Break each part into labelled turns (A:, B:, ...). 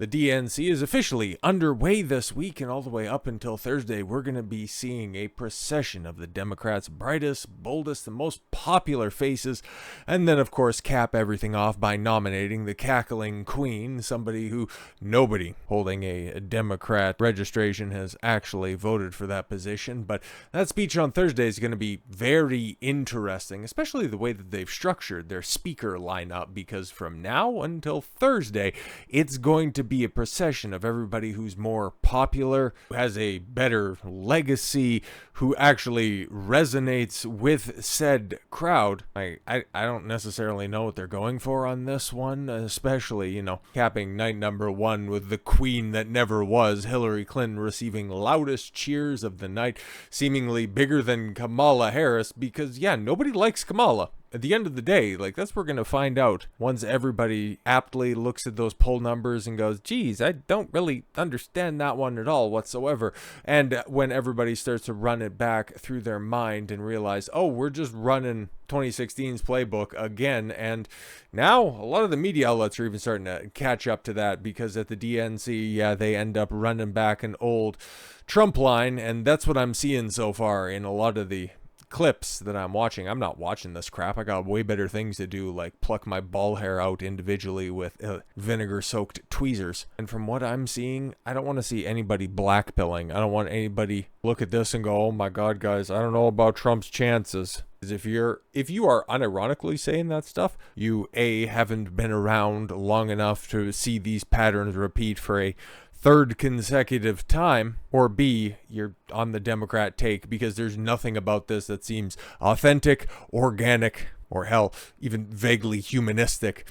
A: The DNC is officially underway this week, and all the way up until Thursday, we're going to be seeing a procession of the Democrats' brightest, boldest, and most popular faces, and then, of course, cap everything off by nominating the cackling queen, somebody who nobody holding a Democrat registration has actually voted for that position. But that speech on Thursday is going to be very interesting, especially the way that they've structured their speaker lineup, because from now until Thursday, it's going to be a procession of everybody who's more popular, who has a better legacy, who actually resonates with said crowd. I don't necessarily know what they're going for on this one, especially, capping night number one with the queen that never was, Hillary Clinton, receiving loudest cheers of the night, seemingly bigger than Kamala Harris, because, nobody likes Kamala. At the end of the day, that's what we're going to find out once everybody aptly looks at those poll numbers and goes, geez, I don't really understand that one at all whatsoever. And when everybody starts to run it back through their mind and realize, oh, we're just running 2016's playbook again. And now a lot of the media outlets are even starting to catch up to that, because at the DNC, they end up running back an old Trump line. And that's what I'm seeing so far in a lot of the clips that I'm watching. I'm not watching this crap. I got way better things to do, like pluck my ball hair out individually with vinegar-soaked tweezers. And from what I'm seeing, I don't want to see anybody blackpilling. I don't want anybody look at this and go, oh my God, guys, I don't know about Trump's chances. Because if you are unironically saying that stuff, you A, haven't been around long enough to see these patterns repeat for a third consecutive time, or B, you're on the Democrat take, because there's nothing about this that seems authentic, organic, or hell, even vaguely humanistic.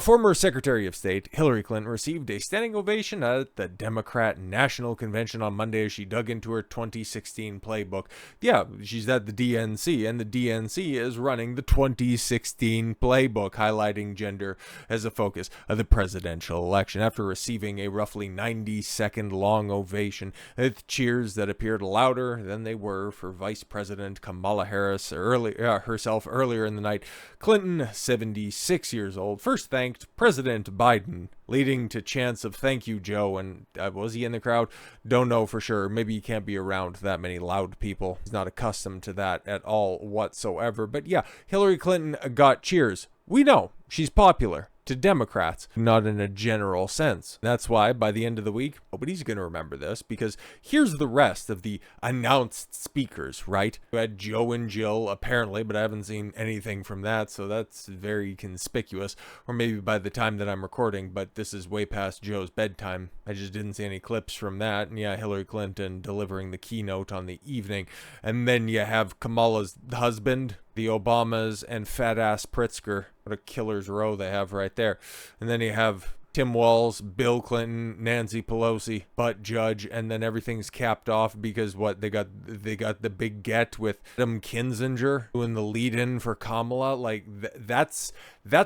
A: Former Secretary of State Hillary Clinton received a standing ovation at the Democrat National Convention on Monday as she dug into her 2016 playbook. Yeah, she's at the DNC, and the DNC is running the 2016 playbook, highlighting gender as a focus of the presidential election. After receiving a roughly 90-second long ovation with cheers that appeared louder than they were for Vice President Kamala Harris herself earlier in the night, Clinton, 76 years old, first thanked President Biden, leading to chants of "Thank you, Joe." And was he in the crowd? Don't know for sure. Maybe he can't be around that many loud people. He's not accustomed to that at all whatsoever. But yeah, Hillary Clinton got cheers. We know she's popular to Democrats, not in a general sense. That's why by the end of the week, nobody's going to remember this, because here's the rest of the announced speakers, right? We had Joe and Jill, apparently, but I haven't seen anything from that, so that's very conspicuous. Or maybe by the time that I'm recording, but this is way past Joe's bedtime. I just didn't see any clips from that. And yeah, Hillary Clinton delivering the keynote on the evening. And then you have Kamala's husband, the Obamas, and fat-ass Pritzker. What a killer's row they have right there. And then you have Tim Walz, Bill Clinton, Nancy Pelosi, Butt Judge, and then everything's capped off because they got the big get with Adam Kinzinger doing the lead-in for Kamala. That's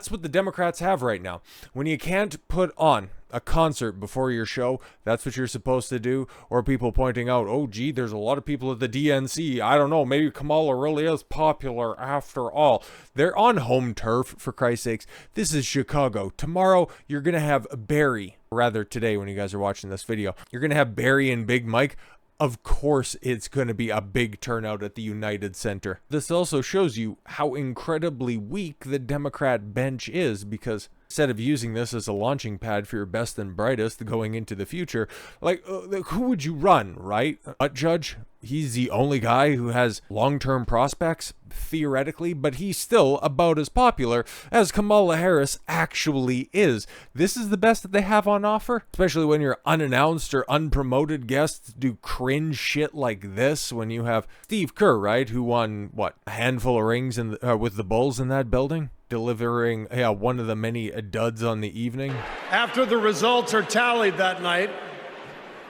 A: what the Democrats have right now. When you can't put on a concert before your show, that's what you're supposed to do. Or people pointing out, oh gee, there's a lot of people at the DNC. I don't know, maybe Kamala really is popular after all. They're on home turf, for Christ's sakes. This is Chicago. Tomorrow, you're going to have Barry. Rather, today when you guys are watching this video, you're going to have Barry and Big Mike. Of course, it's going to be a big turnout at the United Center. This also shows you how incredibly weak the Democrat bench is, because instead of using this as a launching pad for your best and brightest going into the future, who would you run, right? Butt Judge? He's the only guy who has long-term prospects, theoretically, but he's still about as popular as Kamala Harris actually is. This is the best that they have on offer, especially when your unannounced or unpromoted guests do cringe shit like this, when you have Steve Kerr, right, who won, a handful of rings with the Bulls in that building? Delivering one of the many duds on the evening.
B: After the results are tallied that night,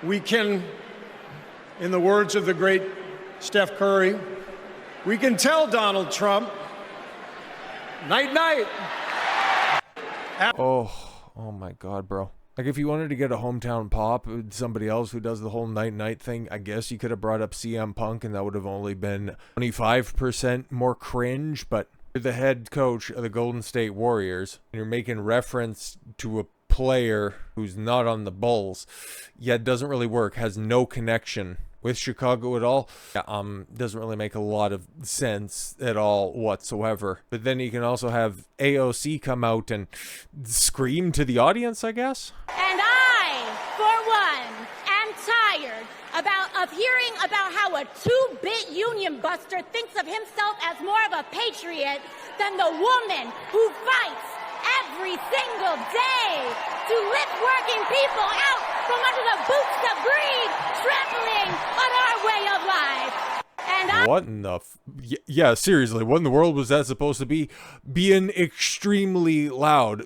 B: we can, in the words of the great Steph Curry, we can tell Donald Trump, night, night.
A: Oh my God, bro. If you wanted to get a hometown pop, somebody else who does the whole night thing, I guess you could have brought up CM Punk and that would have only been 25% more cringe, but you're the head coach of the Golden State Warriors and you're making reference to a player who's not on the Bulls, yet doesn't really work, has no connection with Chicago at all. Doesn't really make a lot of sense at all whatsoever. But then you can also have AOC come out and scream to the audience, I guess.
C: And I, for one, am tired of hearing about how a two-bit union buster thinks of himself as more of a patriot than the woman who fights every single day to lift working people out from under the boots that breathe, trampling on our way of life. And
A: what in the yeah, seriously, what in the world was that supposed to be? Being extremely loud,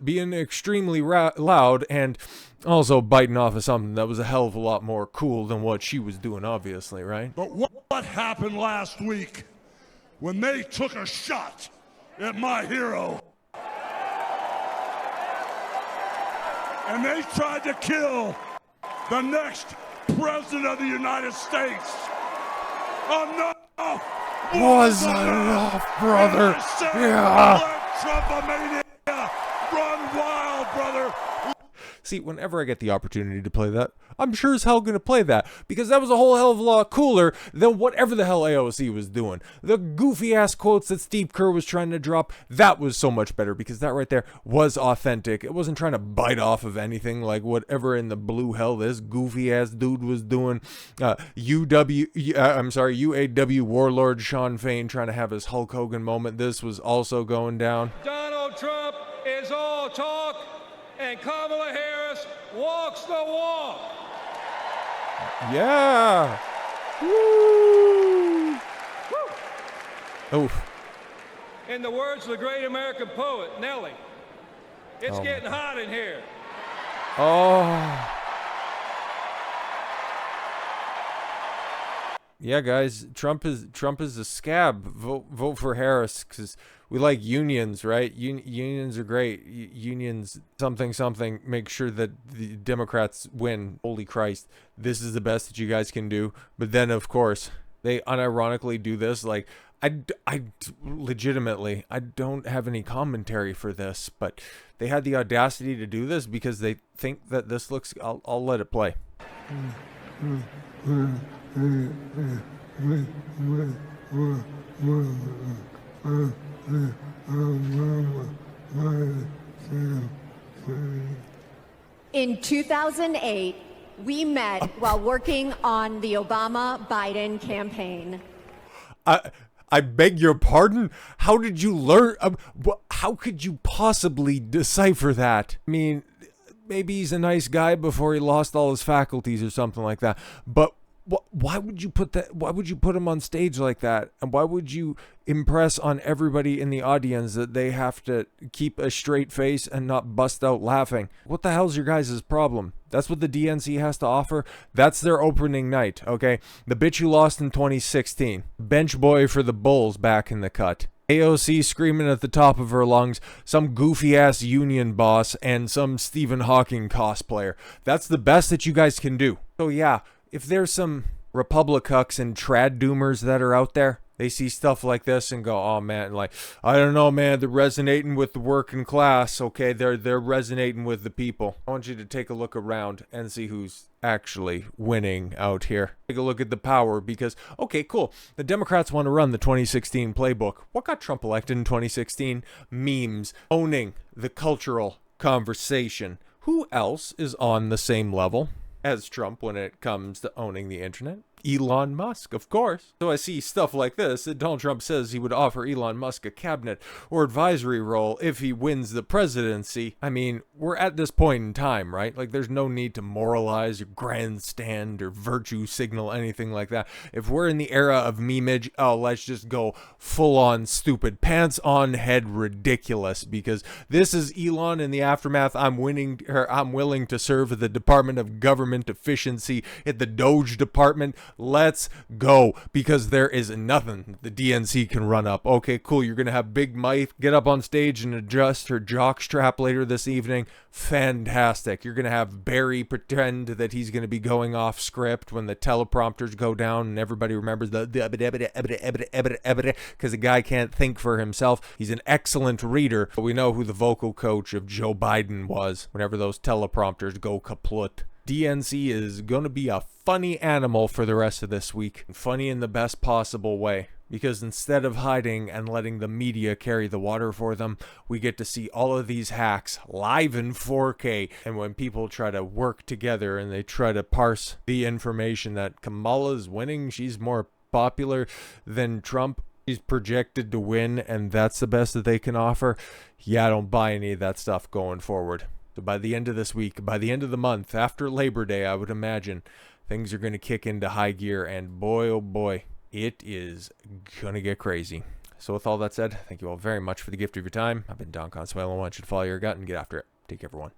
A: loud, and also biting off of something that was a hell of a lot more cool than what she was doing, obviously, right?
D: But what happened last week when they took a shot at my hero? And they tried to kill the next president of the United States. Enough!
A: Was enough, brother. Yeah.
D: Trumpomania, run wild, brother.
A: See, whenever I get the opportunity to play that, I'm sure as hell gonna play that, because that was a whole hell of a lot cooler than whatever the hell AOC was doing. The goofy ass quotes that Steve Kerr was trying to drop, that was so much better, because that right there was authentic. It wasn't trying to bite off of anything like whatever in the blue hell this goofy ass dude was doing. UAW warlord Sean Fain trying to have his Hulk Hogan moment. This was also going down.
E: Donald Trump is all talk, and Kamala Harris walks the walk.
A: Yeah. Woo. Oh.
E: In the words of the great American poet, Nellie, it's getting hot in here.
A: Oh. Yeah, guys, Trump is a scab. Vote for Harris, because we like unions, right? Unions are great. Unions, something. Make sure that the Democrats win. Holy Christ, this is the best that you guys can do. But then, of course, they unironically do this. Like, I legitimately, I don't have any commentary for this, but they had the audacity to do this because they think that this looks. I'll let it play.
F: In 2008, we met while working on the Obama-Biden campaign.
A: I beg your pardon? How did you learn? How could you possibly decipher that? I mean, maybe he's a nice guy before he lost all his faculties or something like that. But why would you put that? Why would you put him on stage like that? And why would you impress on everybody in the audience that they have to keep a straight face and not bust out laughing? What the hell's your guys' problem? That's what the DNC has to offer. That's their opening night, okay? The bitch who lost in 2016. Bench boy for the Bulls back in the cut. AOC screaming at the top of her lungs, some goofy-ass union boss, and some Stephen Hawking cosplayer. That's the best that you guys can do. So yeah, if there's some Republicucks and trad doomers that are out there, they see stuff like this and go, oh man, like, I don't know, man, they're resonating with the working class, okay? They're resonating with the people. I want you to take a look around and see who's actually winning out here. Take a look at the power, because, okay, cool. The Democrats want to run the 2016 playbook. What got Trump elected in 2016? Memes. Owning the cultural conversation. Who else is on the same level as Trump when it comes to owning the internet? Elon Musk, of course. So I see stuff like this that Donald Trump says he would offer Elon Musk a cabinet or advisory role if he wins the presidency. I mean, we're at this point in time, right? Like, there's no need to moralize or grandstand or virtue signal, anything like that. If we're in the era of memeage, oh, let's just go full on stupid, pants on head ridiculous, because this is Elon in the aftermath. I'm willing to serve the Department of Government Efficiency at the Doge Department. Let's go, because there is nothing the DNC can run up. Okay, cool. You're going to have Big Mike get up on stage and adjust her jockstrap later this evening. Fantastic. You're going to have Barry pretend that he's going to be going off script when the teleprompters go down and everybody remembers because the guy can't think for himself. He's an excellent reader, but we know who the vocal coach of Joe Biden was whenever those teleprompters go kaput. DNC is going to be a funny animal for the rest of this week. Funny in the best possible way. Because instead of hiding and letting the media carry the water for them, we get to see all of these hacks live in 4K. And when people try to work together and they try to parse the information that Kamala's winning, she's more popular than Trump, he's projected to win, and that's the best that they can offer. Yeah, I don't buy any of that stuff going forward. So by the end of this week, by the end of the month, after Labor Day, I would imagine things are going to kick into high gear, and boy, oh boy, it is going to get crazy. So with all that said, thank you all very much for the gift of your time. I've been Don Consuelo. I want you to follow your gut and get after it. Take care, everyone.